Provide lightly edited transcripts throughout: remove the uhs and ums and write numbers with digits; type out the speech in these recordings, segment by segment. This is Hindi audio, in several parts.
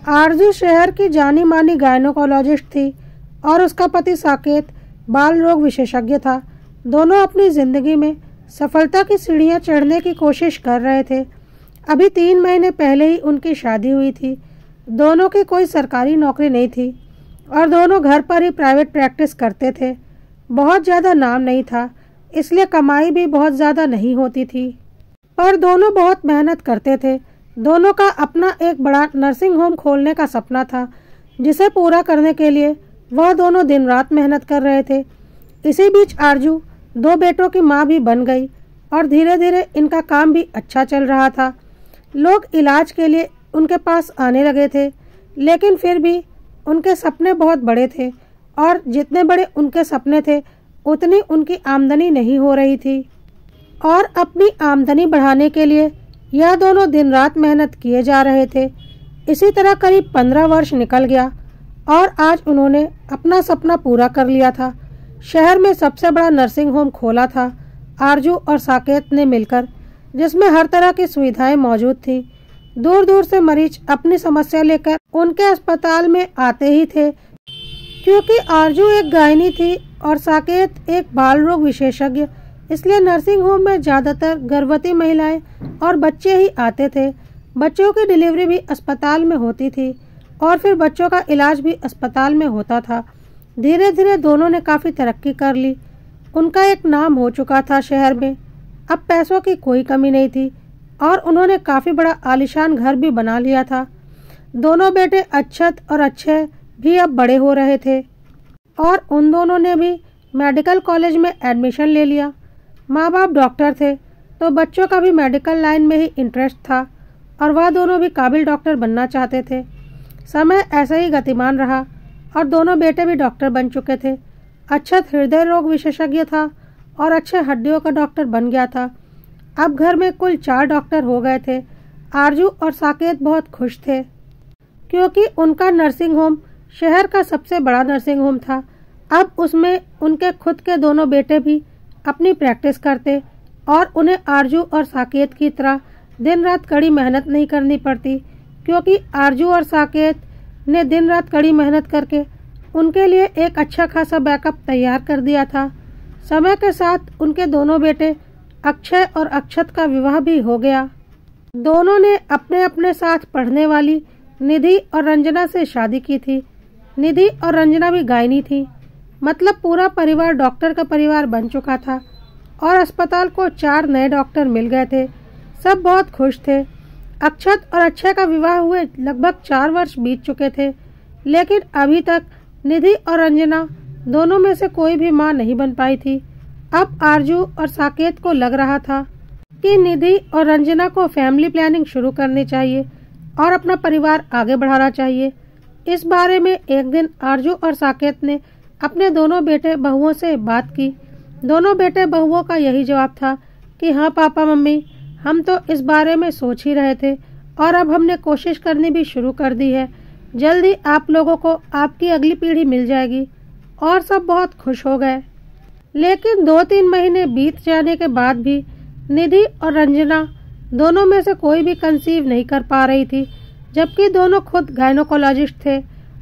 आरजू शहर की जानी मानी गायनोकोलॉजिस्ट थी और उसका पति साकेत बाल रोग विशेषज्ञ था। दोनों अपनी जिंदगी में सफलता की सीढ़ियां चढ़ने की कोशिश कर रहे थे। अभी 3 महीने पहले ही उनकी शादी हुई थी। दोनों की कोई सरकारी नौकरी नहीं थी और दोनों घर पर ही प्राइवेट प्रैक्टिस करते थे। बहुत ज़्यादा नाम नहीं था, इसलिए कमाई भी बहुत ज़्यादा नहीं होती थी, पर दोनों बहुत मेहनत करते थे। दोनों का अपना एक बड़ा नर्सिंग होम खोलने का सपना था, जिसे पूरा करने के लिए वह दोनों दिन रात मेहनत कर रहे थे। इसी बीच आरजू 2 बेटों की माँ भी बन गई और धीरे धीरे इनका काम भी अच्छा चल रहा था। लोग इलाज के लिए उनके पास आने लगे थे, लेकिन फिर भी उनके सपने बहुत बड़े थे और जितने बड़े उनके सपने थे उतनी उनकी आमदनी नहीं हो रही थी। और अपनी आमदनी बढ़ाने के लिए यह दोनों दिन रात मेहनत किए जा रहे थे। इसी तरह करीब 15 वर्ष निकल गया और आज उन्होंने अपना सपना पूरा कर लिया था। शहर में सबसे बड़ा नर्सिंग होम खोला था आरजू और साकेत ने मिलकर, जिसमें हर तरह की सुविधाएं मौजूद थीं। दूर दूर से मरीज अपनी समस्या लेकर उनके अस्पताल में आते ही थे। क्योंकि आरजू एक गायनी थी और साकेत एक बाल रोग विशेषज्ञ, इसलिए नर्सिंग होम में ज़्यादातर गर्भवती महिलाएं और बच्चे ही आते थे। बच्चों की डिलीवरी भी अस्पताल में होती थी और फिर बच्चों का इलाज भी अस्पताल में होता था। धीरे धीरे दोनों ने काफ़ी तरक्की कर ली। उनका एक नाम हो चुका था शहर में। अब पैसों की कोई कमी नहीं थी और उन्होंने काफ़ी बड़ा आलीशान घर भी बना लिया था। दोनों बेटे अक्षत और अक्षय भी अब बड़े हो रहे थे और उन दोनों ने भी मेडिकल कॉलेज में एडमिशन ले लिया। माँ बाप डॉक्टर थे तो बच्चों का भी मेडिकल लाइन में ही इंटरेस्ट था और वह दोनों भी काबिल डॉक्टर बनना चाहते थे। समय ऐसा ही गतिमान रहा और दोनों बेटे भी डॉक्टर बन चुके थे। अक्षत हृदय रोग विशेषज्ञ था और अक्षय हड्डियों का डॉक्टर बन गया था। अब घर में कुल 4 डॉक्टर हो गए थे। आरजू और साकेत बहुत खुश थे क्योंकि उनका नर्सिंग होम शहर का सबसे बड़ा नर्सिंग होम था। अब उसमें उनके खुद के दोनों बेटे भी अपनी प्रैक्टिस करते और उन्हें आरजू और साकेत की तरह दिन रात कड़ी मेहनत नहीं करनी पड़ती, क्योंकि आरजू और साकेत ने दिन रात कड़ी मेहनत करके उनके लिए एक अच्छा खासा बैकअप तैयार कर दिया था। समय के साथ उनके दोनों बेटे अक्षय और अक्षत का विवाह भी हो गया। दोनों ने अपने अपने साथ पढ़ने वाली निधि और रंजना से शादी की थी। निधि और रंजना भी गायनी थी, मतलब पूरा परिवार डॉक्टर का परिवार बन चुका था और अस्पताल को 4 नए डॉक्टर मिल गए थे। सब बहुत खुश थे। अक्षत और अक्षय का विवाह हुए लगभग 4 वर्ष बीत चुके थे, लेकिन अभी तक निधि और रंजना दोनों में से कोई भी मां नहीं बन पाई थी। अब आरजू और साकेत को लग रहा था कि निधि और रंजना को फैमिली प्लानिंग शुरू करनी चाहिए और अपना परिवार आगे बढ़ाना चाहिए। इस बारे में एक दिन आरजू और साकेत ने अपने दोनों बेटे बहुओं से बात की। दोनों बेटे बहुओं का यही जवाब था कि हाँ पापा मम्मी, हम तो इस बारे में सोच ही रहे थे और अब हमने कोशिश करनी भी शुरू कर दी है। जल्दी आप लोगों को आपकी अगली पीढ़ी मिल जाएगी। और सब बहुत खुश हो गए। लेकिन 2-3 महीने बीत जाने के बाद भी निधि और रंजना दोनों में से कोई भी कंसीव नहीं कर पा रही थी, जबकि दोनों खुद गायनोकोलॉजिस्ट थे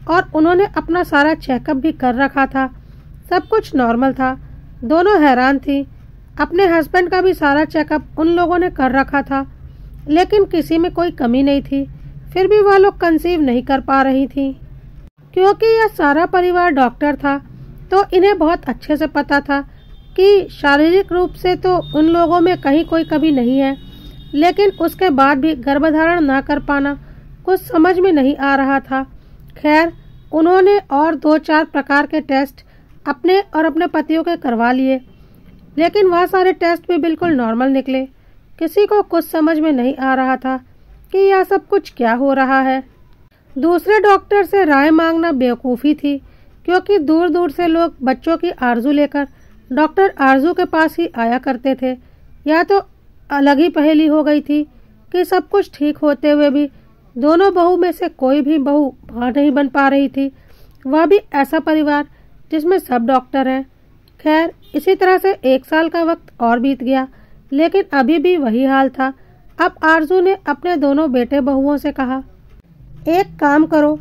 और उन्होंने अपना सारा चेकअप भी कर रखा था। सब कुछ नॉर्मल था। दोनों हैरान थी। अपने हस्बैंड का भी सारा चेकअप उन लोगों ने कर रखा था, लेकिन किसी में कोई कमी नहीं थी। फिर भी वह लोग कंसीव नहीं कर पा रही थी। क्योंकि यह सारा परिवार डॉक्टर था तो इन्हें बहुत अच्छे से पता था कि शारीरिक रूप से तो उन लोगों में कहीं कोई कमी नहीं है, लेकिन उसके बाद भी गर्भधारण न कर पाना कुछ समझ में नहीं आ रहा था। खैर, उन्होंने और 2-4 प्रकार के टेस्ट अपने और अपने पतियों के करवा लिए, लेकिन वह सारे टेस्ट भी बिल्कुल नॉर्मल निकले। किसी को कुछ समझ में नहीं आ रहा था कि यह सब कुछ क्या हो रहा है। दूसरे डॉक्टर से राय मांगना बेवकूफ़ी थी, क्योंकि दूर दूर से लोग बच्चों की आरजू लेकर डॉक्टर आरजू के पास ही आया करते थे। यह तो अलग ही पहेली हो गई थी कि सब कुछ ठीक होते हुए भी दोनों बहू में से कोई भी बहू मां नहीं बन पा रही थी, वह भी ऐसा परिवार जिसमें सब डॉक्टर हैं। खैर, इसी तरह से 1 साल का वक्त और बीत गया, लेकिन अभी भी वही हाल था। अब आरजू ने अपने दोनों बेटे बहुओं से कहा एक काम करो,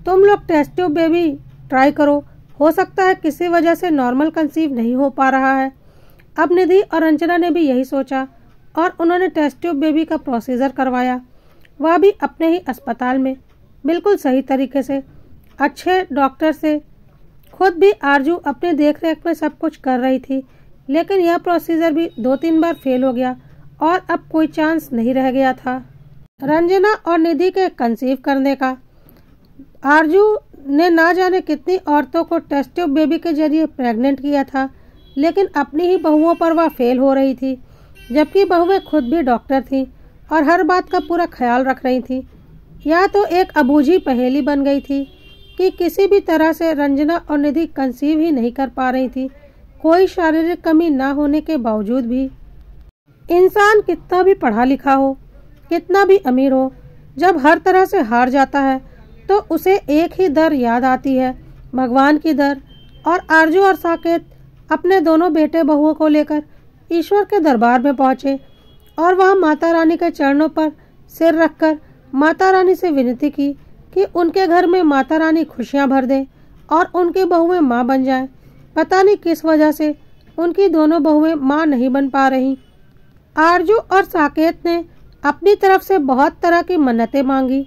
तुम लोग टेस्ट ट्यूब बेबी ट्राई करो, हो सकता है किसी वजह से नॉर्मल कंसीव नहीं हो पा रहा है। अब निधि और अंजना ने भी यही सोचा और उन्होंने टेस्ट ट्यूब बेबी का प्रोसीजर करवाया, वह भी अपने ही अस्पताल में, बिल्कुल सही तरीके से, अच्छे डॉक्टर से। खुद भी आरजू अपने देखरेख में सब कुछ कर रही थी, लेकिन यह प्रोसीजर भी 2-3 बार फेल हो गया और अब कोई चांस नहीं रह गया था रंजना और निधि के कंसीव करने का। आरजू ने ना जाने कितनी औरतों को टेस्ट ट्यूब बेबी के जरिए प्रेग्नेंट किया था, लेकिन अपनी ही बहुओं पर वह फेल हो रही थी, जबकि बहुएं खुद भी डॉक्टर थीं और हर बात का पूरा ख्याल रख रही थीं। यह तो एक अबूझी पहेली बन गई थी कि किसी भी तरह से रंजना और निधि कंसीव ही नहीं कर पा रही थी, कोई शारीरिक कमी ना होने के बावजूद भी। इंसान कितना भी पढ़ा लिखा हो, कितना भी अमीर हो, जब हर तरह से हार जाता है तो उसे एक ही दर याद आती है, भगवान की दर। और आरजू और साकेत अपने दोनों बेटे बहुओं को लेकर ईश्वर के दरबार में पहुंचे और वहां माता रानी के चरणों पर सिर रखकर माता रानी से विनती की कि उनके घर में माता रानी खुशियां भर दे और उनकी बहुएं माँ बन जाएं। पता नहीं किस वजह से उनकी दोनों बहुएं माँ नहीं बन पा रही। आरजू और साकेत ने अपनी तरफ से बहुत तरह की मन्नतें मांगी,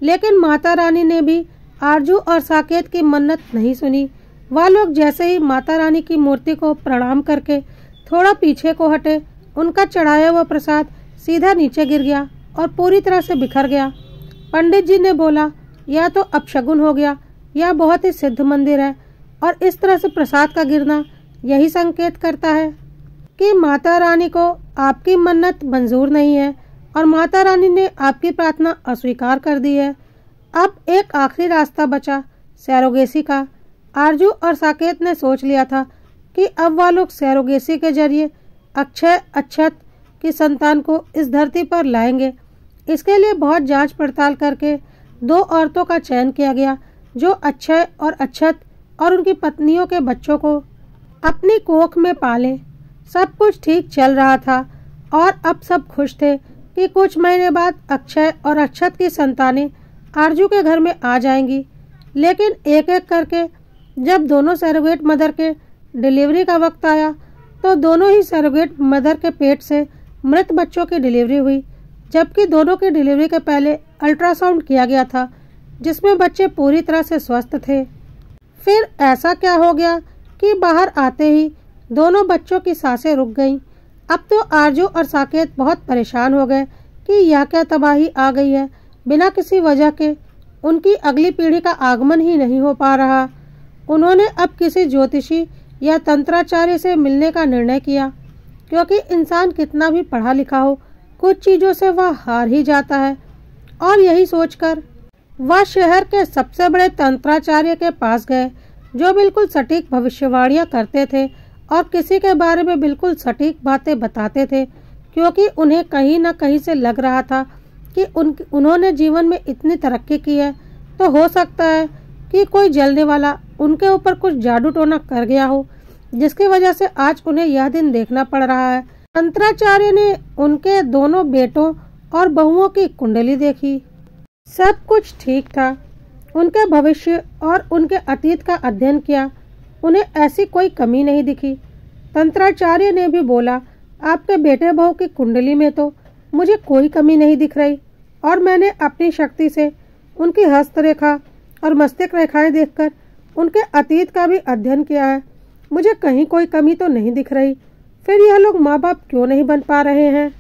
लेकिन माता रानी ने भी आरजू और साकेत की मन्नत नहीं सुनी। वह लोग जैसे ही माता रानी की मूर्ति को प्रणाम करके थोड़ा पीछे को हटे, उनका चढ़ाया हुआ प्रसाद सीधा नीचे गिर गया और पूरी तरह से बिखर गया। पंडित जी ने बोला, यह तो अपशगुन हो गया, यह बहुत ही सिद्ध मंदिर है और इस तरह से प्रसाद का गिरना यही संकेत करता है कि माता रानी को आपकी मन्नत मंजूर नहीं है और माता रानी ने आपकी प्रार्थना अस्वीकार कर दी है। अब एक आखिरी रास्ता बचा, सैरोगेसी का। आरजू और साकेत ने सोच लिया था कि अब वह लोग सैरोगेसी के जरिए अक्षय अक्षत की संतान को इस धरती पर लाएंगे। इसके लिए बहुत जांच पड़ताल करके 2 औरतों का चयन किया गया जो अक्षय और अक्षत और उनकी पत्नियों के बच्चों को अपनी कोख में पाले। सब कुछ ठीक चल रहा था और अब सब खुश थे कि कुछ महीने बाद अक्षय और अक्षत की संतानें आरजू के घर में आ जाएंगी। लेकिन एक एक करके जब दोनों सैरोगेट मदर के डिलीवरी का वक्त आया तो दोनों ही सैरोगेट मदर के पेट से मृत बच्चों की डिलीवरी हुई, जबकि दोनों की डिलीवरी के पहले अल्ट्रासाउंड किया गया था जिसमें बच्चे पूरी तरह से स्वस्थ थे। फिर ऐसा क्या हो गया कि बाहर आते ही दोनों बच्चों की सांसें रुक गईं। अब तो आरजू और साकेत बहुत परेशान हो गए कि यह क्या तबाही आ गई है, बिना किसी वजह के उनकी अगली पीढ़ी का आगमन ही नहीं हो पा रहा। उन्होंने अब किसी ज्योतिषी या तंत्राचार्य से मिलने का निर्णय किया, क्योंकि इंसान कितना भी पढ़ा लिखा हो, कुछ चीज़ों से वह हार ही जाता है। और यही सोचकर वह शहर के सबसे बड़े तंत्राचार्य के पास गए, जो बिल्कुल सटीक भविष्यवाणियाँ करते थे और किसी के बारे में बिल्कुल सटीक बातें बताते थे, क्योंकि उन्हें कहीं न कहीं से लग रहा था कि उन्होंने जीवन में इतनी तरक्की की है तो हो सकता है कि कोई जलने वाला उनके ऊपर कुछ जादू टोना कर गया हो, जिसकी वजह से आज उन्हें यह दिन देखना पड़ रहा है। तंत्राचार्य ने उनके दोनों बेटों और बहुओं की कुंडली देखी। सब कुछ ठीक था। उनके भविष्य और उनके अतीत का अध्ययन किया, उन्हें ऐसी कोई कमी नहीं दिखी। तंत्राचार्य ने भी बोला, आपके बेटे बहू की कुंडली में तो मुझे कोई कमी नहीं दिख रही और मैंने अपनी शक्ति से उनकी हस्तरेखा और मस्तिष्क रेखाएं देखकर उनके अतीत का भी अध्ययन किया है, मुझे कहीं कोई कमी तो नहीं दिख रही। फिर यह लोग माँ बाप क्यों नहीं बन पा रहे हैं?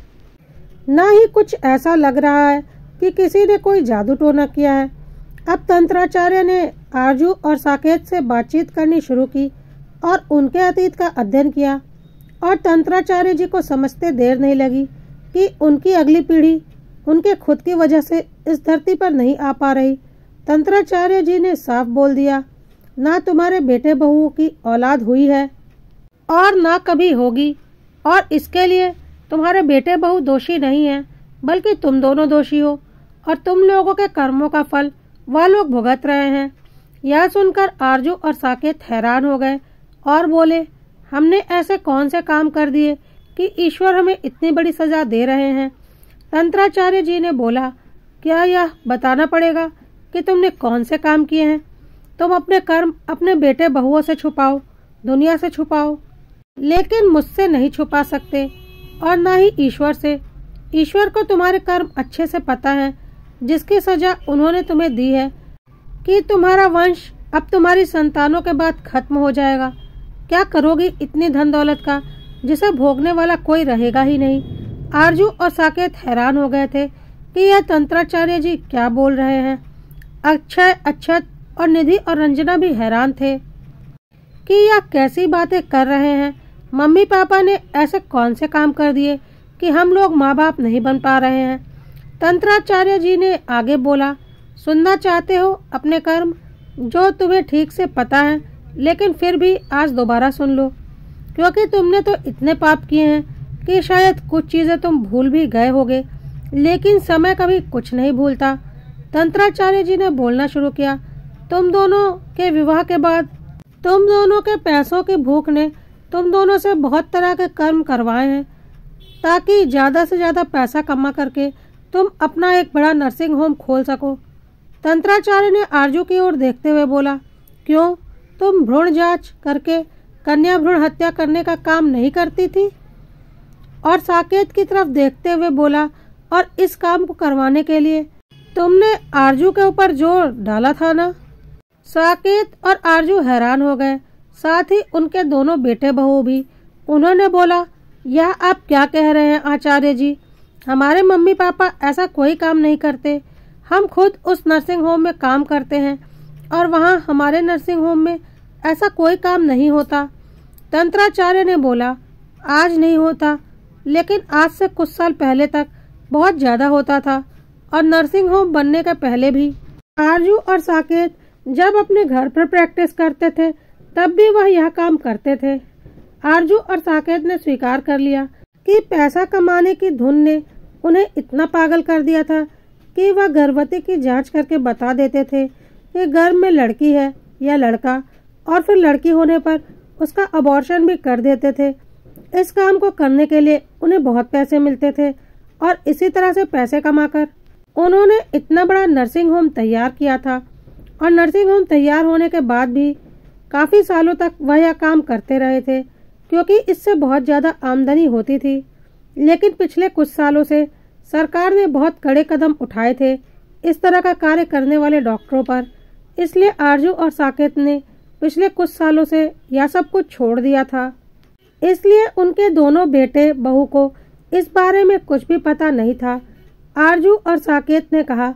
ना ही कुछ ऐसा लग रहा है कि किसी ने कोई जादू टोना किया है। अब तंत्राचार्य ने आरजू और साकेत से बातचीत करनी शुरू की और उनके अतीत का अध्ययन किया, और तंत्राचार्य जी को समझते देर नहीं लगी कि उनकी अगली पीढ़ी उनके खुद की वजह से इस धरती पर नहीं आ पा रही। तंत्राचार्य जी ने साफ बोल दिया, ना तुम्हारे बेटे बहुओं की औलाद हुई है और ना कभी होगी, और इसके लिए तुम्हारे बेटे बहू दोषी नहीं हैं, बल्कि तुम दोनों दोषी हो और तुम लोगों के कर्मों का फल वह लोग भुगत रहे हैं। यह सुनकर आरजू और साकेत हैरान हो गए और बोले, हमने ऐसे कौन से काम कर दिए कि ईश्वर हमें इतनी बड़ी सजा दे रहे हैं? तंत्राचार्य जी ने बोला, क्या यह बताना पड़ेगा कि तुमने कौन से काम किए हैं। तुम अपने कर्म अपने बेटे बहुओं से छुपाओ, दुनिया से छुपाओ, लेकिन मुझसे नहीं छुपा सकते और ना ही ईश्वर से। ईश्वर को तुम्हारे कर्म अच्छे से पता है, जिसकी सजा उन्होंने तुम्हें दी है कि तुम्हारा वंश अब तुम्हारी संतानों के बाद खत्म हो जाएगा। क्या करोगी इतनी धन दौलत का, जिसे भोगने वाला कोई रहेगा ही नहीं। आरजू और साकेत हैरान हो गए थे कि यह तंत्राचार्य जी क्या बोल रहे हैं। अक्षय, अक्षत और निधि और रंजना भी हैरान थे कि यह कैसी बातें कर रहे हैं। मम्मी पापा ने ऐसे कौन से काम कर दिए कि हम लोग माँ बाप नहीं बन पा रहे हैं। तंत्राचार्य जी ने आगे बोला, सुनना चाहते हो अपने कर्म, जो तुम्हें ठीक से पता है, लेकिन फिर भी आज दोबारा सुन लो, क्योंकि तुमने तो इतने पाप किए हैं कि शायद कुछ चीज़ें तुम भूल भी गए होगे, लेकिन समय कभी कुछ नहीं भूलता। तंत्राचार्य जी ने बोलना शुरू किया, तुम दोनों के विवाह के बाद तुम दोनों के पैसों की भूख ने तुम दोनों से बहुत तरह के कर्म करवाए हैं, ताकि ज़्यादा से ज़्यादा पैसा कमा करके तुम अपना एक बड़ा नर्सिंग होम खोल सको। तंत्राचार्य ने आरजू की ओर देखते हुए बोला, क्यों, तुम भ्रूण जांच करके कन्या भ्रूण हत्या करने का काम नहीं करती थी? और साकेत की तरफ देखते हुए बोला, और इस काम को करवाने के लिए तुमने आरजू के ऊपर जोर डाला था ना। साकेत और आरजू हैरान हो गए, साथ ही उनके दोनों बेटे बहू भी। उन्होंने बोला, यह आप क्या कह रहे हैं आचार्य जी? हमारे मम्मी पापा ऐसा कोई काम नहीं करते। हम खुद उस नर्सिंग होम में काम करते हैं और वहाँ हमारे नर्सिंग होम में ऐसा कोई काम नहीं होता। तंत्राचार्य ने बोला, आज नहीं होता, लेकिन आज से कुछ साल पहले तक बहुत ज़्यादा होता था, और नर्सिंग होम बनने के पहले भी। आरजू और साकेत जब अपने घर पर प्रैक्टिस करते थे तब भी वह यह काम करते थे। आरजू और साकेत ने स्वीकार कर लिया कि पैसा कमाने की धुन ने उन्हें इतना पागल कर दिया था कि वह गर्भवती की जांच करके बता देते थे कि गर्भ में लड़की है या लड़का, और फिर लड़की होने पर उसका अबॉर्शन भी कर देते थे। इस काम को करने के लिए उन्हें बहुत पैसे मिलते थे, और इसी तरह से पैसे कमाकर उन्होंने इतना बड़ा नर्सिंग होम तैयार किया था। और नर्सिंग होम तैयार होने के बाद भी काफ़ी सालों तक वह यह काम करते रहे थे, क्योंकि इससे बहुत ज़्यादा आमदनी होती थी। लेकिन पिछले कुछ सालों से सरकार ने बहुत कड़े कदम उठाए थे इस तरह का कार्य करने वाले डॉक्टरों पर। इसलिए आरजू और साकेत ने पिछले कुछ सालों से यह सब कुछ छोड़ दिया था। इसलिए उनके दोनों बेटे बहू को इस बारे में कुछ भी पता नहीं था। आरजू और साकेत ने कहा,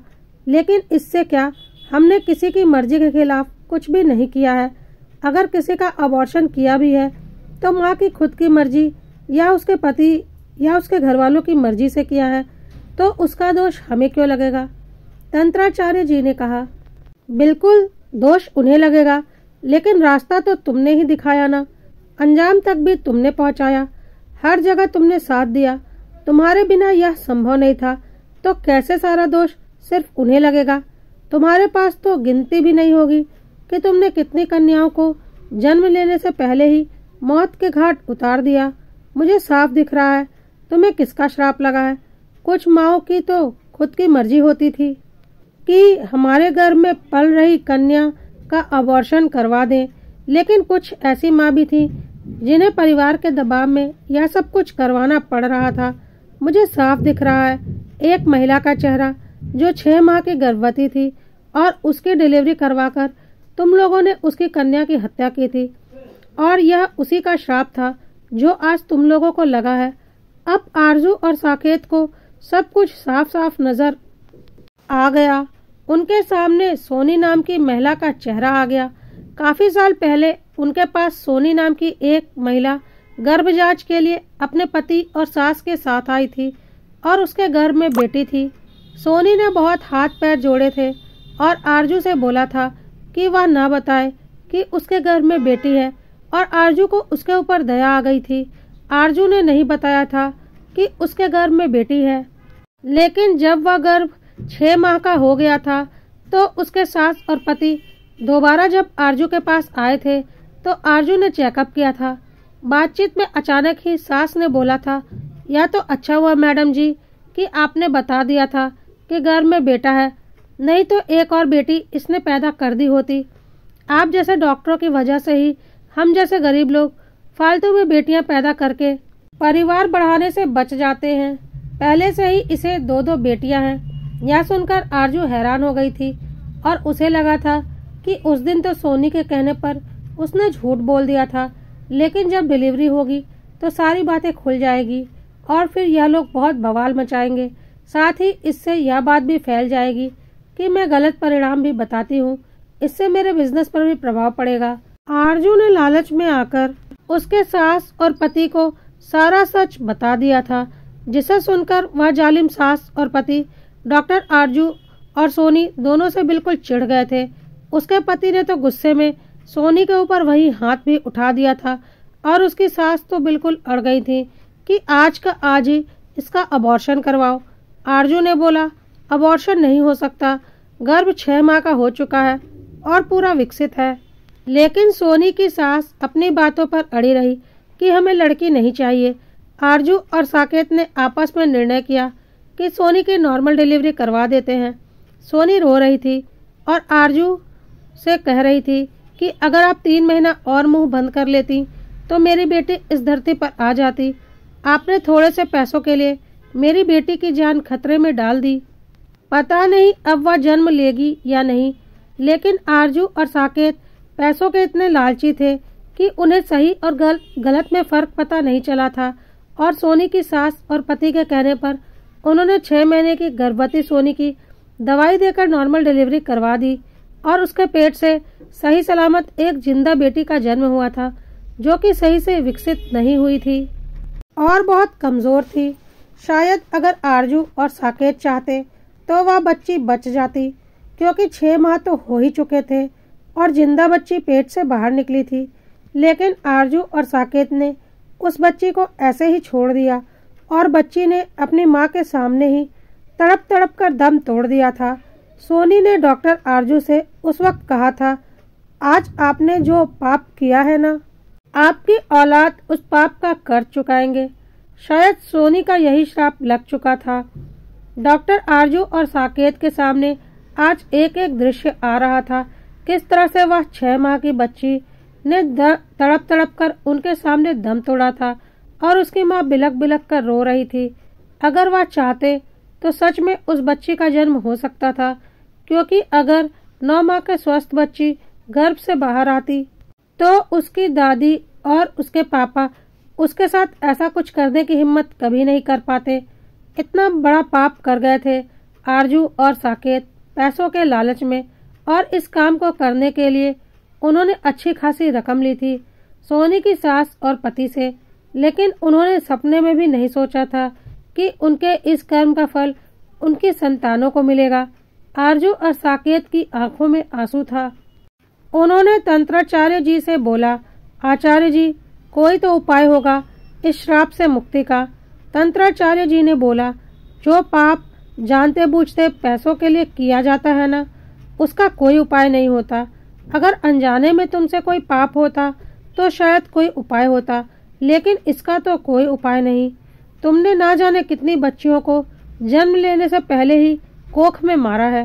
लेकिन इससे क्या, हमने किसी की मर्जी के खिलाफ कुछ भी नहीं किया है। अगर किसी का अबॉर्शन किया भी है तो माँ की खुद की मर्जी या उसके पति या उसके घर वालों की मर्जी से किया है, तो उसका दोष हमें क्यों लगेगा? तंत्राचार्य जी ने कहा, बिल्कुल दोष उन्हें लगेगा, लेकिन रास्ता तो तुमने ही दिखाया ना, अंजाम तक भी तुमने पहुंचाया, हर जगह तुमने साथ दिया। तुम्हारे बिना यह संभव नहीं था, तो कैसे सारा दोष सिर्फ उन्हें लगेगा? तुम्हारे पास तो गिनती भी नहीं होगी कि तुमने कितनी कन्याओं को जन्म लेने से पहले ही मौत के घाट उतार दिया। मुझे साफ दिख रहा है तुम्हें किसका श्राप लगा है। कुछ माँओं की तो खुद की मर्जी होती थी कि हमारे घर में पल रही कन्या का अबॉर्शन करवा दें, लेकिन कुछ ऐसी माँ भी थी जिन्हें परिवार के दबाव में यह सब कुछ करवाना पड़ रहा था। मुझे साफ दिख रहा है एक महिला का चेहरा जो 6 माह की गर्भवती थी, और उसकी डिलीवरी करवाकर तुम लोगों ने उसकी कन्या की हत्या की थी, और यह उसी का श्राप था जो आज तुम लोगों को लगा है। अब आरजू और साकेत को सब कुछ साफ साफ नजर आ गया। उनके सामने सोनी नाम की महिला का चेहरा आ गया। काफी साल पहले उनके पास सोनी नाम की एक महिला गर्भ जांच के लिए अपने पति और सास के साथ आई थी, और उसके गर्भ में बेटी थी। सोनी ने बहुत हाथ पैर जोड़े थे और आरजू से बोला था कि वह ना बताए कि उसके गर्भ में बेटी है, और आरजू को उसके ऊपर दया आ गई थी। आरजू ने नहीं बताया था कि उसके गर्भ में बेटी है, लेकिन जब वह गर्भ 6 माह का हो गया था तो उसके सास और पति दोबारा जब आरजू के पास आए थे तो आरजू ने चेकअप किया था। बातचीत में अचानक ही सास ने बोला था, यह तो अच्छा हुआ मैडम जी कि आपने बता दिया था कि गर्भ में बेटा है, नहीं तो एक और बेटी इसने पैदा कर दी होती। आप जैसे डॉक्टरों की वजह से ही हम जैसे गरीब लोग फालतू में बेटियां पैदा करके परिवार बढ़ाने से बच जाते हैं। पहले से ही इसे 2-2 बेटियां हैं। यह सुनकर आरजू हैरान हो गई थी और उसे लगा था कि उस दिन तो सोनी के कहने पर उसने झूठ बोल दिया था, लेकिन जब डिलीवरी होगी तो सारी बातें खुल जाएगी और फिर यह लोग बहुत बवाल मचाएंगे। साथ ही इससे यह बात भी फैल जाएगी कि मैं गलत परिणाम भी बताती हूँ, इससे मेरे बिजनेस पर भी प्रभाव पड़ेगा। आरजू ने लालच में आकर उसके सास और पति को सारा सच बता दिया था, जिसे सुनकर वह जालिम सास और पति डॉक्टर आरजू और सोनी दोनों से बिल्कुल चिढ़ गए थे। उसके पति ने तो गुस्से में सोनी के ऊपर वही हाथ भी उठा दिया था और उसकी सास तो बिल्कुल अड़ गई थी कि आज का आज ही इसका अबॉर्शन करवाओ। आरजू ने बोला, अबॉर्शन नहीं हो सकता, गर्भ 6 माह का हो चुका है और पूरा विकसित है। लेकिन सोनी की सास अपनी बातों पर अड़ी रही कि हमें लड़की नहीं चाहिए। आरजू और साकेत ने आपस में निर्णय किया कि सोनी की नॉर्मल डिलीवरी करवा देते हैं। सोनी रो रही थी और आरजू से कह रही थी कि अगर आप 3 महीना और मुंह बंद कर लेती तो मेरी बेटी इस धरती पर आ जाती। आपने थोड़े से पैसों के लिए मेरी बेटी की जान खतरे में डाल दी। पता नहीं अब वह जन्म लेगी या नहीं, लेकिन आरजू और साकेत पैसों के इतने लालची थे कि उन्हें सही और गलत में फर्क पता नहीं चला था। और सोनी की सास और पति के कहने पर उन्होंने 6 महीने की गर्भवती सोनी की दवाई देकर नॉर्मल डिलीवरी करवा दी और उसके पेट से सही सलामत एक जिंदा बेटी का जन्म हुआ था, जो कि सही से विकसित नहीं हुई थी और बहुत कमजोर थी। शायद अगर आरजू और साकेत चाहते तो वह बच्ची बच जाती, क्योंकि 6 माह तो हो ही चुके थे और जिंदा बच्ची पेट से बाहर निकली थी। लेकिन आरजू और साकेत ने उस बच्ची को ऐसे ही छोड़ दिया और बच्ची ने अपनी माँ के सामने ही तड़प तड़प कर दम तोड़ दिया था। सोनी ने डॉक्टर आरजू से उस वक्त कहा था, आज आपने जो पाप किया है ना, आपकी औलाद उस पाप का कर चुकाएंगे। शायद सोनी का यही श्राप लग चुका था। डॉक्टर आरजू और साकेत के सामने आज एक एक दृश्य आ रहा था, किस तरह से वह 6 माह की बच्ची ने तड़प तड़प कर उनके सामने दम तोड़ा था और उसकी माँ बिलक बिलक कर रो रही थी। अगर वह चाहते तो सच में उस बच्ची का जन्म हो सकता था, क्योंकि अगर 9 माह के स्वस्थ बच्ची गर्भ से बाहर आती तो उसकी दादी और उसके पापा उसके साथ ऐसा कुछ करने की हिम्मत कभी नहीं कर पाते। इतना बड़ा पाप कर गए थे आरजू और साकेत पैसों के लालच में, और इस काम को करने के लिए उन्होंने अच्छी खासी रकम ली थी सोनी की सास और पति से। लेकिन उन्होंने सपने में भी नहीं सोचा था कि उनके इस कर्म का फल उनकी संतानों को मिलेगा। आरजू और साकेत की आंखों में आंसू था। उन्होंने तंत्राचार्य जी से बोला, आचार्य जी, कोई तो उपाय होगा इस श्राप से मुक्ति का। तंत्राचार्य जी ने बोला, जो पाप जानते बूझते पैसों के लिए किया जाता है ना, उसका कोई उपाय नहीं होता। अगर अनजाने में तुमसे कोई पाप होता तो शायद कोई उपाय होता, लेकिन इसका तो कोई उपाय नहीं। तुमने ना जाने कितनी बच्चियों को जन्म लेने से पहले ही कोख में मारा है।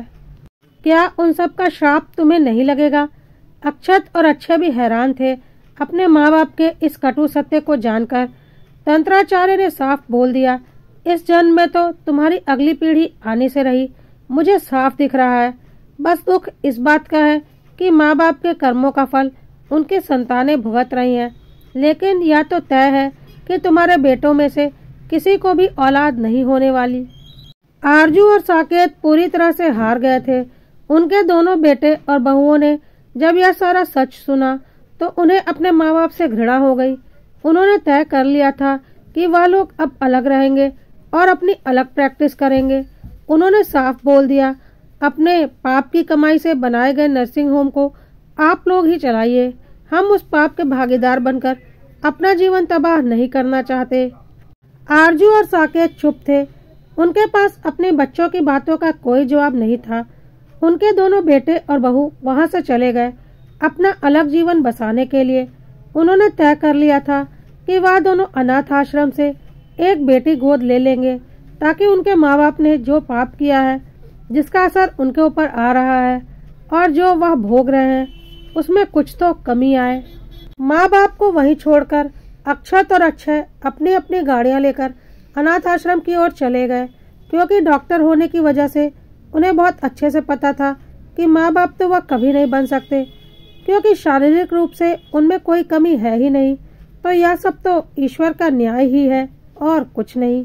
क्या उन सब का श्राप तुम्हें नहीं लगेगा? अक्षत और अक्षय भी हैरान थे अपने माँ बाप के इस कटु सत्य को जानकर। तंत्राचार्य ने साफ बोल दिया, इस जन्म में तो तुम्हारी अगली पीढ़ी आने से रही, मुझे साफ दिख रहा है। बस दुख इस बात का है कि माँ बाप के कर्मों का फल उनकी संतानें भुगत रही हैं। लेकिन यह तो तय है कि तुम्हारे बेटों में से किसी को भी औलाद नहीं होने वाली। आरजू और साकेत पूरी तरह से हार गए थे। उनके दोनों बेटे और बहुओं ने जब यह सारा सच सुना तो उन्हें अपने माँ बाप से घृणा हो गई। उन्होंने तय कर लिया था कि वह लोग अब अलग रहेंगे और अपनी अलग प्रैक्टिस करेंगे। उन्होंने साफ बोल दिया, अपने पाप की कमाई से बनाए गए नर्सिंग होम को आप लोग ही चलाइए। हम उस पाप के भागीदार बनकर अपना जीवन तबाह नहीं करना चाहते। आरजू और साकेत चुप थे। उनके पास अपने बच्चों की बातों का कोई जवाब नहीं था। उनके दोनों बेटे और बहू वहां से चले गए अपना अलग जीवन बसाने के लिए। उन्होंने तय कर लिया था कि वह दोनों अनाथ आश्रम से एक बेटी गोद ले लेंगे, ताकि उनके माँ बाप ने जो पाप किया है जिसका असर उनके ऊपर आ रहा है और जो वह भोग रहे हैं उसमें कुछ तो कमी आए। माँ बाप को वहीं छोड़कर अक्षत और अक्षय अपनी अपनी गाड़ियाँ लेकर अनाथ आश्रम की ओर चले गए, क्योंकि डॉक्टर होने की वजह से उन्हें बहुत अच्छे से पता था कि माँ बाप तो वह कभी नहीं बन सकते, क्योंकि शारीरिक रूप से उनमें कोई कमी है ही नहीं। तो यह सब तो ईश्वर का न्याय ही है और कुछ नहीं।